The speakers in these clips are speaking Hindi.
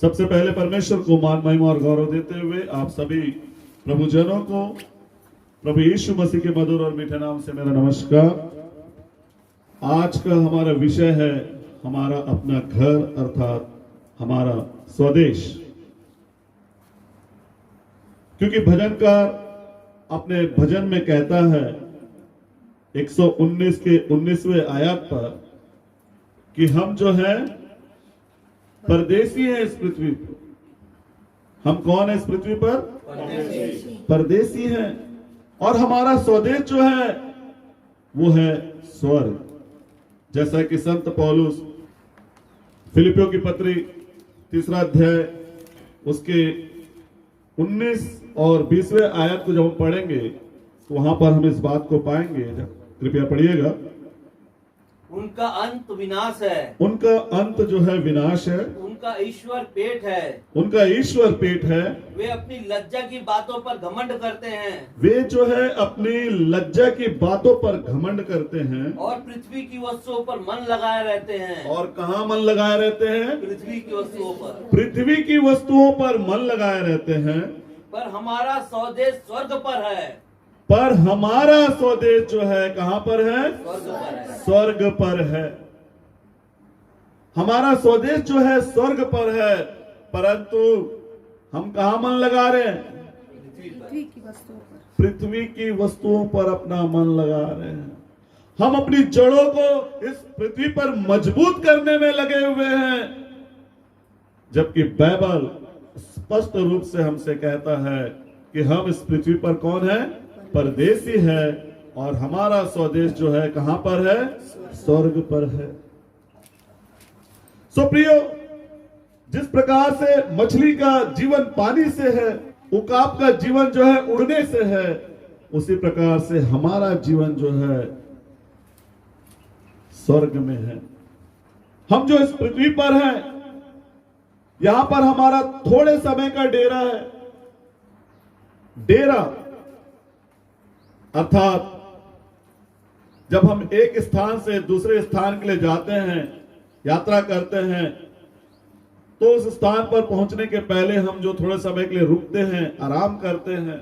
सबसे पहले परमेश्वर को मान महिमा और गौरव देते हुए आप सभी प्रभुजनों को प्रभु यीशु मसीह के मधुर और मीठे नाम से मेरा नमस्कार। आज का हमारा विषय है हमारा अपना घर अर्थात हमारा स्वदेश। क्योंकि भजनकार अपने भजन में कहता है 119 के 19वें आयत पर कि हम जो है परदेसी हैं इस पृथ्वी पर। हम कौन है इस पृथ्वी पर? परदेसी हैं। और हमारा स्वदेश जो है वो है स्वर्ग। जैसा कि संत पौलुस फिलिपियों की पत्री 3 अध्याय उसके 19 और 20वें आयत को जब हम पढ़ेंगे तो वहां पर हम इस बात को पाएंगे। कृपया पढ़िएगा। उनका अंत विनाश है, उनका अंत जो है विनाश है, उनका ईश्वर पेट है, उनका ईश्वर पेट है। वे अपनी लज्जा की बातों पर घमंड करते हैं, वे जो है अपनी लज्जा की बातों पर घमंड करते हैं और पृथ्वी की वस्तुओं पर मन लगाए रहते हैं। और कहाँ मन लगाए रहते हैं? पृथ्वी की वस्तुओं पर। पृथ्वी की वस्तुओं पर मन लगाए रहते हैं। पर हमारा स्वदेश स्वर्ग पर है। पर हमारा स्वदेश जो है कहां पर है? स्वर्ग पर है। स्वर्ग पर है। हमारा स्वदेश जो है स्वर्ग पर है, परंतु हम कहां मन लगा रहे हैं? पृथ्वी की वस्तुओं पर। पृथ्वी की वस्तुओं पर अपना मन लगा रहे हैं। हम अपनी जड़ों को इस पृथ्वी पर मजबूत करने में लगे हुए हैं, जबकि बाइबल स्पष्ट रूप से हमसे कहता है कि हम इस पृथ्वी पर कौन है? परदेसी है। और हमारा स्वदेश जो है कहां पर है? स्वर्ग पर है। सो प्रियो, जिस प्रकार से मछली का जीवन पानी से है, उकाब का जीवन जो है उड़ने से है, उसी प्रकार से हमारा जीवन जो है स्वर्ग में है। हम जो इस पृथ्वी पर हैं, यहां पर हमारा थोड़े समय का डेरा है। डेरा अर्थात जब हम एक स्थान से दूसरे स्थान के लिए जाते हैं, यात्रा करते हैं, तो उस स्थान पर पहुंचने के पहले हम जो थोड़े समय के लिए रुकते हैं, आराम करते हैं,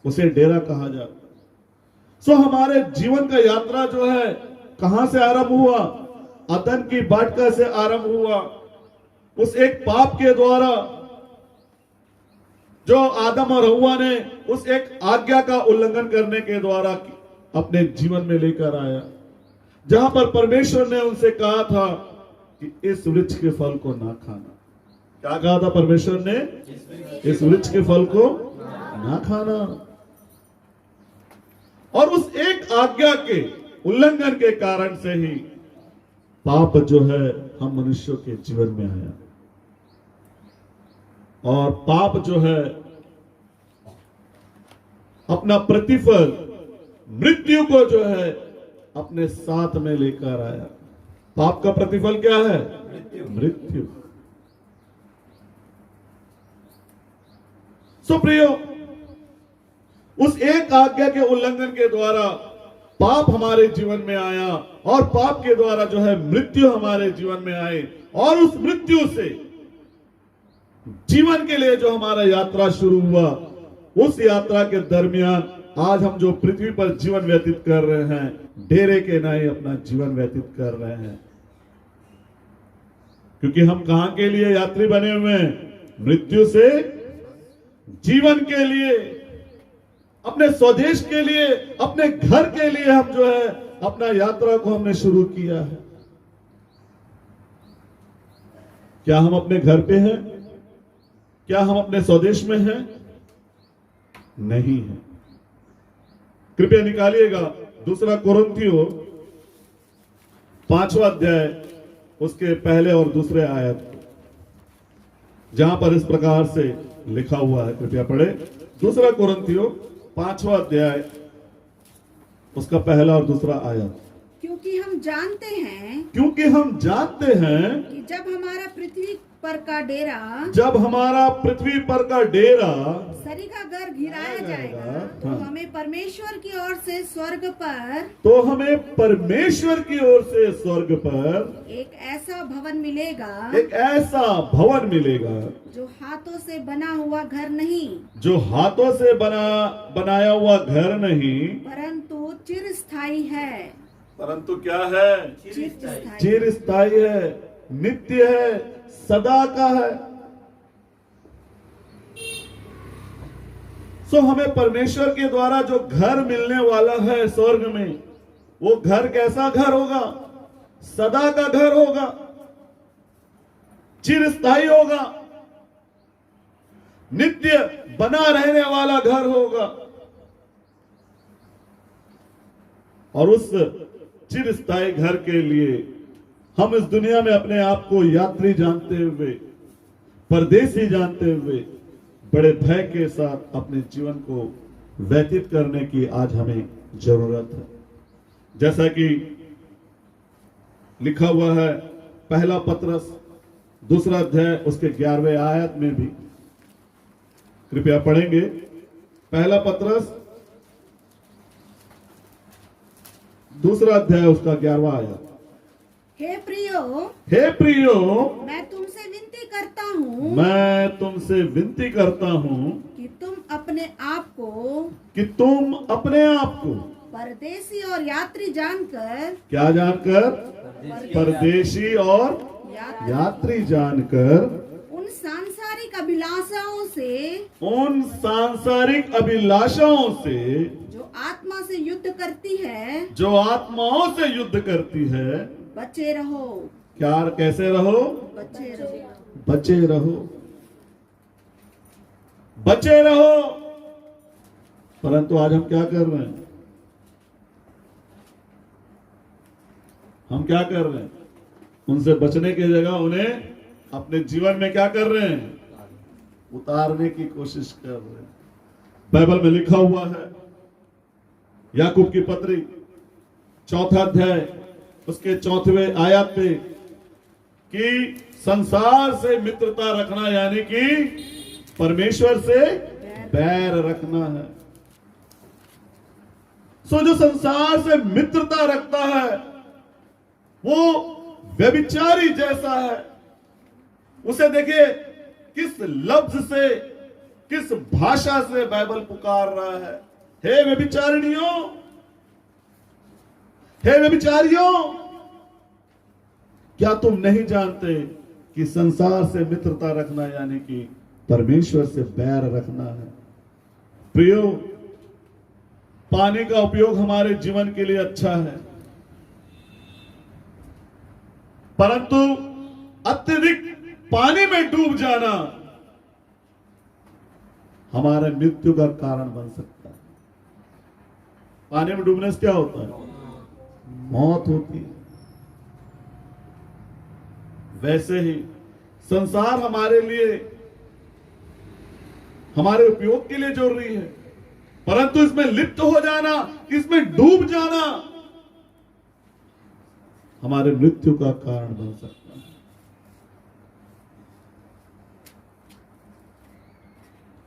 उसे डेरा कहा जाता है। सो हमारे जीवन का यात्रा जो है कहां से आरंभ हुआ? अदन की वाटिका से आरंभ हुआ। उस एक पाप के द्वारा जो आदम और हव्वा ने उस एक आज्ञा का उल्लंघन करने के द्वारा अपने जीवन में लेकर आया, जहां पर परमेश्वर ने उनसे कहा था कि इस वृक्ष के फल को ना खाना। क्या कहा था परमेश्वर ने? इस वृक्ष के फल को ना खाना। और उस एक आज्ञा के उल्लंघन के कारण से ही पाप जो है हम मनुष्यों के जीवन में आया। और पाप जो है अपना प्रतिफल मृत्यु को जो है अपने साथ में लेकर आया। पाप का प्रतिफल क्या है? मृत्यु। सो प्रियो, उस एक आज्ञा के उल्लंघन के द्वारा पाप हमारे जीवन में आया, और पाप के द्वारा जो है मृत्यु हमारे जीवन में आई। और उस मृत्यु से जीवन के लिए जो हमारा यात्रा शुरू हुआ, उस यात्रा के दरमियान आज हम जो पृथ्वी पर जीवन व्यतीत कर रहे हैं, डेरे के नहीं अपना जीवन व्यतीत कर रहे हैं। क्योंकि हम कहां के लिए यात्री बने हुए हैं? मृत्यु से जीवन के लिए, अपने स्वदेश के लिए, अपने घर के लिए हम जो है अपना यात्रा को हमने शुरू किया है। क्या हम अपने घर पे हैं? क्या हम अपने स्वदेश में हैं? नहीं है। कृपया निकालिएगा 2 कोरिन्थियों 5वां अध्याय उसके पहले और दूसरे आयत, जहां पर इस प्रकार से लिखा हुआ है। कृपया पढ़े 2 कोरिन्थियों 5वां अध्याय उसका पहला और दूसरा आयत। क्योंकि हम जानते हैं क्योंकि हम जानते हैं कि जब हमारा पृथ्वी पर का डेरा जब हमारा पृथ्वी पर का डेरा सरी का घर गिराया जाएगा तो हाँ। हमें परमेश्वर की ओर से स्वर्ग पर तो हमें परमेश्वर की ओर से स्वर्ग पर एक ऐसा भवन मिलेगा एक ऐसा भवन मिलेगा जो हाथों से बना हुआ घर नहीं जो हाथों से बनाया हुआ घर नहीं, परंतु चिरस्थायी है। परंतु क्या है? चिरस्थायी चिरस्थायी है, नित्य है, सदा का है। सो हमें परमेश्वर के द्वारा जो घर मिलने वाला है स्वर्ग में, वो घर कैसा घर होगा? सदा का घर होगा, चिरस्थायी होगा, नित्य बना रहने वाला घर होगा। और उस चिरस्थायी घर के लिए हम इस दुनिया में अपने आप को यात्री जानते हुए, परदेसी जानते हुए, बड़े भय के साथ अपने जीवन को व्यतीत करने की आज हमें जरूरत है। जैसा कि लिखा हुआ है पहला पत्रस 2 अध्याय उसके 11वें आयत में भी, कृपया पढ़ेंगे। पहला पत्रस 2 अध्याय उसका 11वां आयत। हे प्रियो, हे प्रियो, मैं तुमसे विनती करता हूँ मैं तुमसे विनती करता हूँ कि तुम अपने आप को परदेसी और यात्री जानकर, क्या जानकर? परदेशी और यात्री जानकर उन सांसारिक अभिलाषाओं से जो आत्मा से युद्ध करती है, जो आत्माओं से युद्ध करती है, बचे रहो। क्या? कैसे रहो? बचे रहो। बचे रहो, बचे रहो। परंतु आज हम क्या कर रहे हैं? हम क्या कर रहे हैं? उनसे बचने की जगह उन्हें अपने जीवन में क्या कर रहे हैं? उतारने की कोशिश कर रहे हैं। बाइबल में लिखा हुआ है याकूब की पत्री 4 अध्याय उसके 4वें आयत पे कि संसार से मित्रता रखना यानी कि परमेश्वर से बैर रखना है। सो जो संसार से मित्रता रखता है वो व्यभिचारी जैसा है। उसे देखिए किस लफ्ज से, किस भाषा से बाइबल पुकार रहा है। हे व्यभिचारिणियों, हे व्यभिचारियों, क्या तुम नहीं जानते कि संसार से मित्रता रखना यानी कि परमेश्वर से बैर रखना है? प्रियो, पानी का उपयोग हमारे जीवन के लिए अच्छा है, परंतु अत्यधिक पानी में डूब जाना हमारे मृत्यु का कारण बन सकता है। पानी में डूबने से क्या होता है? मौत होती है। वैसे ही संसार हमारे लिए, हमारे उपयोग के लिए जरूरी है, परंतु इसमें लिप्त हो जाना, इसमें डूब जाना हमारे मृत्यु का कारण बन सकता है।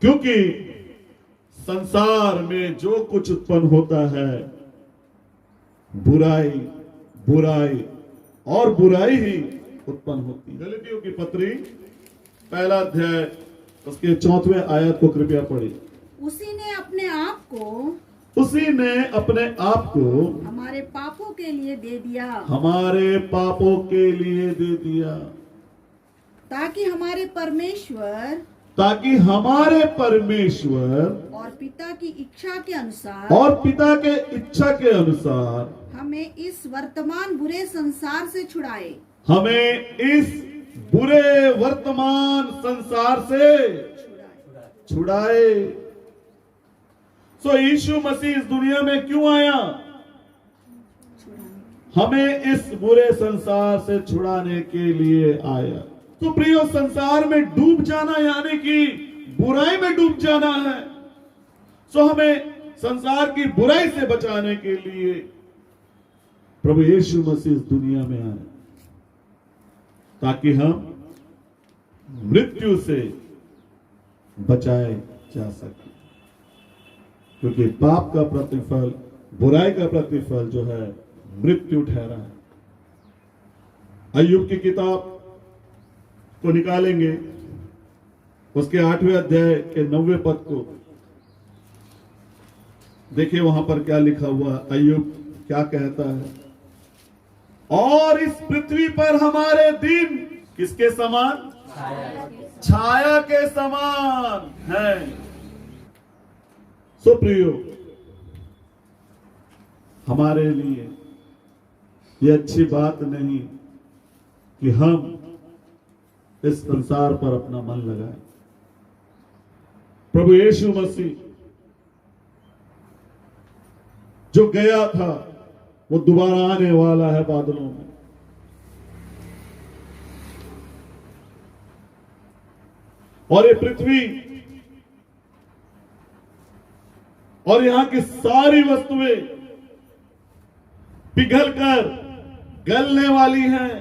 क्योंकि संसार में जो कुछ उत्पन्न होता है, बुराई, बुराई और बुराई ही उत्पन्न होती है। गलातियों की पत्री 1 अध्याय उसके 4वें आयत को कृपया पढ़िए। उसी ने अपने आप को हमारे पापों के लिए दे दिया, हमारे पापों के लिए दे दिया, ताकि हमारे परमेश्वर और पिता की इच्छा के अनुसार हमें इस वर्तमान बुरे संसार से छुड़ाए। सो यीशु मसीह इस दुनिया में क्यों आया? हमें इस बुरे संसार से छुड़ाने के लिए आया। तो प्रियो, संसार में डूब जाना यानी कि बुराई में डूब जाना है। सो हमें संसार की बुराई से बचाने के लिए प्रभु यीशु मसीह इस दुनिया में आए ताकि हम मृत्यु से बचाए जा सके, क्योंकि पाप का प्रतिफल, बुराई का प्रतिफल जो है मृत्यु ठहरा है। अय्यूब की किताब को निकालेंगे, उसके 8वें अध्याय के 9वें पद को देखिए, वहां पर क्या लिखा हुआ। अय्यूब क्या कहता है? और इस पृथ्वी पर हमारे दिन किसके समान? छाया के समान है। सो प्रियो, हमारे लिए यह अच्छी बात नहीं कि हम इस संसार पर अपना मन लगाएं। प्रभु यीशु मसीह जो गया था वो दोबारा आने वाला है बादलों में। और ये पृथ्वी और यहां की सारी वस्तुएं पिघलकर गलने वाली हैं।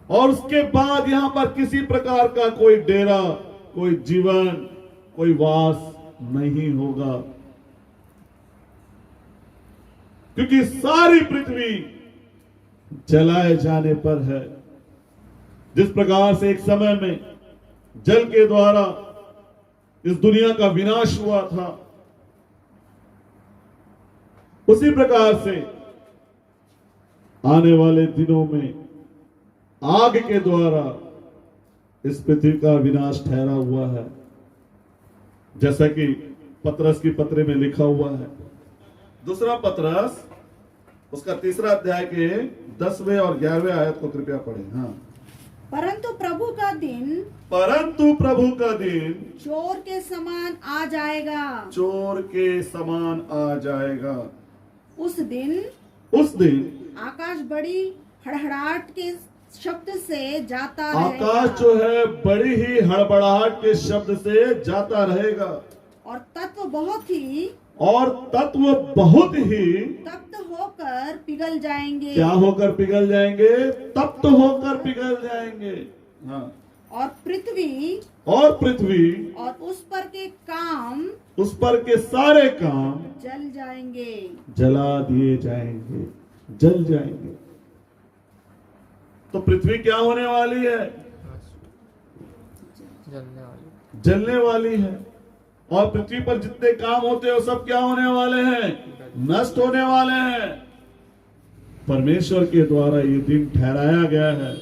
और उसके बाद यहां पर किसी प्रकार का कोई डेरा, कोई जीवन, कोई वास नहीं होगा, क्योंकि सारी पृथ्वी जलाए जाने पर है। जिस प्रकार से एक समय में जल के द्वारा इस दुनिया का विनाश हुआ था, उसी प्रकार से आने वाले दिनों में आग के द्वारा इस पृथ्वी का विनाश ठहरा हुआ है, जैसा कि पतरस की पत्री में लिखा हुआ है। दूसरा पतरस उसका 3 अध्याय के 10वें और 11वें आयत को कृपया पढ़ें। हाँ। परंतु प्रभु का दिन चोर के समान आ जाएगा। चोर के समान आ जाएगा। उस दिन आकाश बड़ी हड़हड़ाहट के शब्द से जाता रहेगा। आकाश जो है बड़ी ही हड़बड़ाहट के शब्द से जाता रहेगा। और तत्व बहुत ही तप्त होकर पिघल जाएंगे। क्या होकर पिघल जाएंगे? तप्त होकर पिघल जाएंगे। हाँ। और पृथ्वी और उस पर के काम, उस पर के सारे काम जल जाएंगे, जला दिए जाएंगे, जल जाएंगे। तो पृथ्वी क्या होने वाली है? जलने वाली है। और पृथ्वी पर जितने काम होते हैं वो सब क्या होने वाले हैं? नष्ट होने वाले हैं। परमेश्वर के द्वारा ये दिन ठहराया गया है,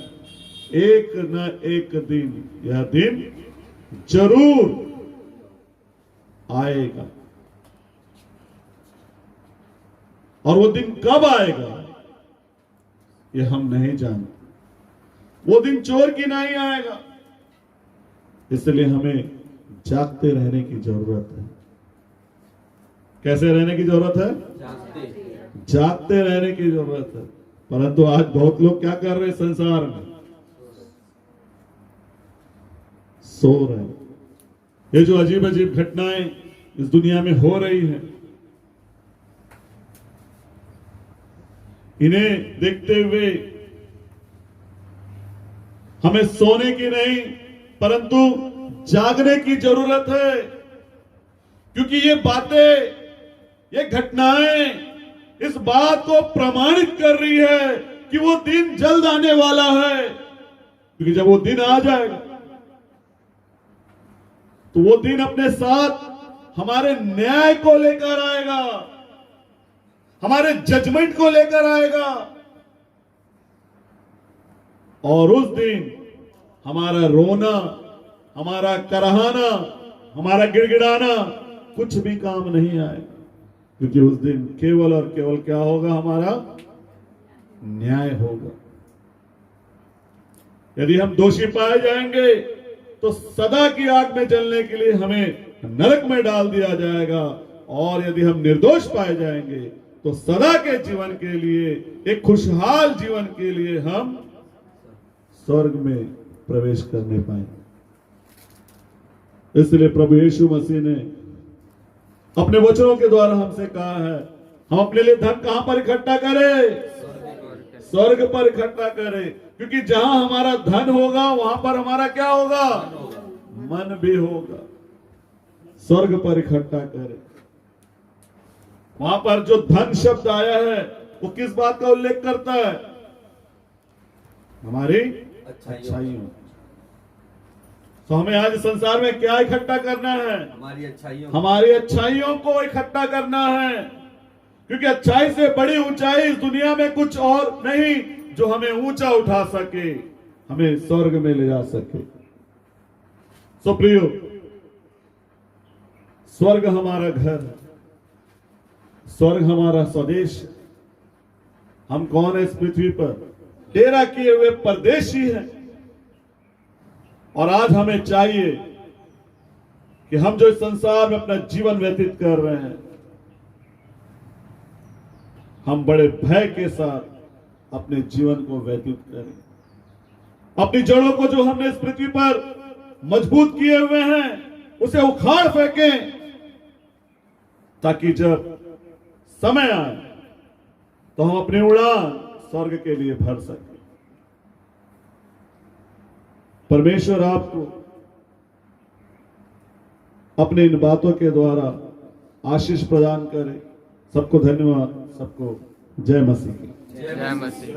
एक न एक दिन यह दिन जरूर आएगा। और वो दिन कब आएगा ये हम नहीं जानते। वो दिन चोर की नहीं आएगा, इसलिए हमें जागते रहने की जरूरत है। कैसे रहने की जरूरत है? जागते रहने की जरूरत है। परंतु आज बहुत लोग क्या कर रहे हैं? संसार में सो रहे हैं। ये जो अजीब अजीब घटनाएं इस दुनिया में हो रही हैं, इन्हें देखते हुए हमें सोने की नहीं परंतु जागने की जरूरत है। क्योंकि ये बातें, ये घटनाएं इस बात को प्रमाणित कर रही है कि वो दिन जल्द आने वाला है। क्योंकि जब वो दिन आ जाएगा तो वो दिन अपने साथ हमारे न्याय को लेकर आएगा, हमारे जजमेंट को लेकर आएगा। और उस दिन हमारा रोना, हमारा कराहना, हमारा गिड़गिड़ाना कुछ भी काम नहीं आएगा। क्योंकि उस दिन केवल और केवल क्या होगा? हमारा न्याय होगा। यदि हम दोषी पाए जाएंगे तो सदा की आग में जलने के लिए हमें नरक में डाल दिया जाएगा। और यदि हम निर्दोष पाए जाएंगे तो सदा के जीवन के लिए, एक खुशहाल जीवन के लिए हम स्वर्ग में प्रवेश करने पाएंगे। इसलिए प्रभु यीशु मसीह ने अपने वचनों के द्वारा हमसे कहा है हम अपने लिए धन कहां पर इकट्ठा करें? स्वर्ग पर इकट्ठा करें, क्योंकि जहां हमारा धन होगा वहां पर हमारा क्या होगा? मन भी होगा। स्वर्ग पर इकट्ठा करें। वहां पर जो धन शब्द आया है वो किस बात का उल्लेख करता है? हमारी अच्छाइयों। तो हमें आज संसार में क्या इकट्ठा करना है? हमारी अच्छाइयों को इकट्ठा करना है, क्योंकि अच्छाई से बड़ी ऊंचाई इस दुनिया में कुछ और नहीं जो हमें ऊंचा उठा सके, हमें स्वर्ग में ले जा सके। सो प्रियो, स्वर्ग हमारा घर है, स्वर्ग हमारा स्वदेश है। हम कौन है इस पृथ्वी पर? डेरा किए हुए परदेशी हैं। और आज हमें चाहिए कि हम जो इस संसार में अपना जीवन व्यतीत कर रहे हैं, हम बड़े भय के साथ अपने जीवन को व्यतीत करें। अपनी जड़ों को जो हमने इस पृथ्वी पर मजबूत किए हुए हैं उसे उखाड़ फेंकें, ताकि जब समय आए तो हम अपनी उड़ान स्वर्ग के लिए भर सकें। परमेश्वर आपको अपने इन बातों के द्वारा आशीष प्रदान करे। सबको धन्यवाद। सबको जय मसीह की। जय मसीह।